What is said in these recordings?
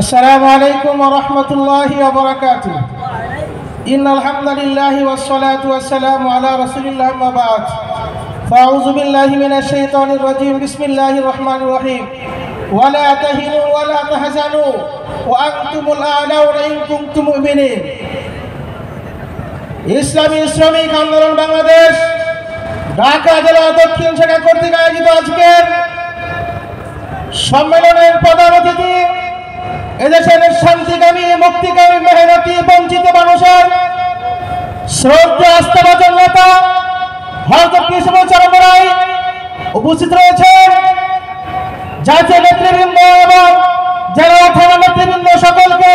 السلام عليكم ورحمة الله وبركاته. إن الحمد لله والصلاة والسلام على رسول الله ما بعد. فأعوذ بالله من الشيطان الرجيم. بسم الله الرحمن الرحيم. ولا تهنوا ولا تحزنوا وأنتم الأعلون إن كنتم مؤمنين. ইসলামী শ্রমিক আন্দোলন বাংলাদেশ ঢাকা জেলা দক্ষিণ শাখা কর্তৃক আয়োজিত আজকের সম্মেলনের প্রধান অতিথি এদেশের শান্তিকামী, মুক্তিকামী, মেহনতি, বঞ্চিত মানুষের শ্রদ্ধা আস্থাভাজন নেতা হযরত কিসমত চরমরাই উপস্থিত রয়েছেন। জাতীয় নেতৃবৃন্দ এবং জেলা থানা নেতৃবৃন্দ সকলকে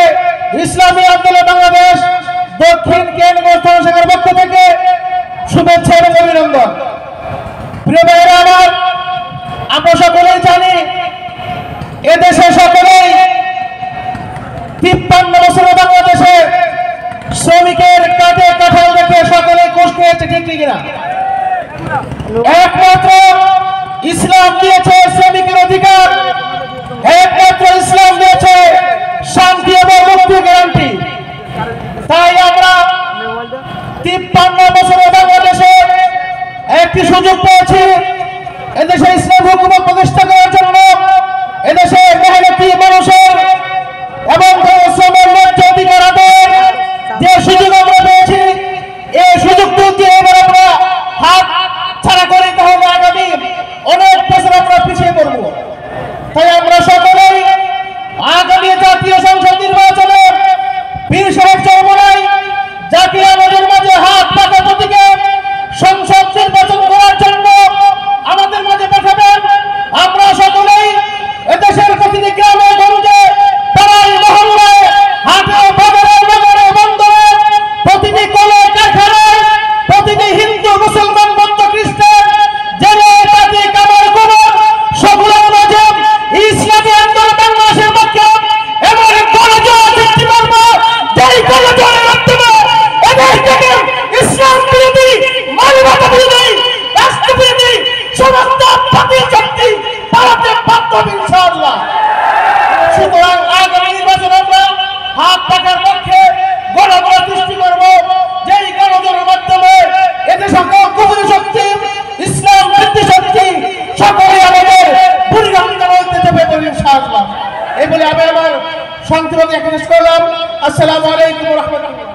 ইসলামী আন্দোলন বাংলাদেশ দক্ষিণ কেন্দ্রীয় শাখার পক্ষ থেকে শুভেচ্ছা এবং অভিনন্দন। প্রিয় ভাইরা আমার, আমরা সকলেই জানি এদেশে সকলেই 53 বছরে বাংলাদেশে শ্রমিকের কাঠে কাঠাল দেখে সকলে কষ্ট হয়েছে, ঠিক কিনা? একমাত্র ইসলাম দিয়েছে শ্রমিকের অধিকার, একমাত্র ইসলাম দিয়েছে শান্তি এবং মুক্তির গ্যারান্টি। তাই আমরা 53 বছরে বাংলাদেশে একটি সুযোগ পেয়েছি এদেশে ইসলাম হুকুমত প্রতিষ্ঠা করার জন্য। এদেশে মেহনতি মানুষের এবং শ্রমের ন্যায্য অধিকার আদায়ের যে সুযোগ আমরা পেয়েছি, এই সুযোগটি দিয়ে এবার আমরা হাত ছাড়া করি, তাহলে আগামী অনেক বছর আমরা পিছিয়ে পড়ব। তাই আমরা সকলেই আগামী জাতীয় সংসদ নির্বাচনে পীর সাহেব চরমরাই যাকে আমাদের মাঝে হাত পাকা প্রতীকে সংসদ নির্বাচন করার জন্য আমাদের মাঝে পাঠাবেন, আমরা সকলেই এদেশের প্রতিটি গ্রামে গঞ্জে পাড়ায় মহল্লায় হাটে বাজারে নগরে বন্দরে প্রতিটি কলে কারখানায় প্রতিটি হিন্দু মুসলমান বৌদ্ধ খ্রিস্টান জেলে জাতি কামার কুমার সকলের মাঝে ইসলামী আন্দোলন বাংলাদেশের পক্ষে এমন গণজোয়ার সৃষ্টি করব, যেই গণজোয়ারের মাধ্যমে এদেশ থেকে ইসলাম বিরোধী, মানবতা বিরোধী, রাষ্ট্র বিরোধী সমস্ত জাতীয় শক্তি পালাতে বাধ্য হবে ইনশাআল্লাহ। সুতরাং আগামী নির্বাচনে আমরা হাত পাকার পক্ষে গণজোয়ার সৃষ্টি করব, যেই গণজোয়ারের মাধ্যমে এতে সকল কুফরি শক্তি, ইসলাম বিরোধী শক্তি সকলে আমাদের পরিণামটা হইতে দেবে বলে ইনশাআল্লাহ। এই বলে আমি আমার সংক্ষিপ্ত শেষ করলাম। আসসালামু আলাইকুম ওয়া রাহমাতুল্লাহ।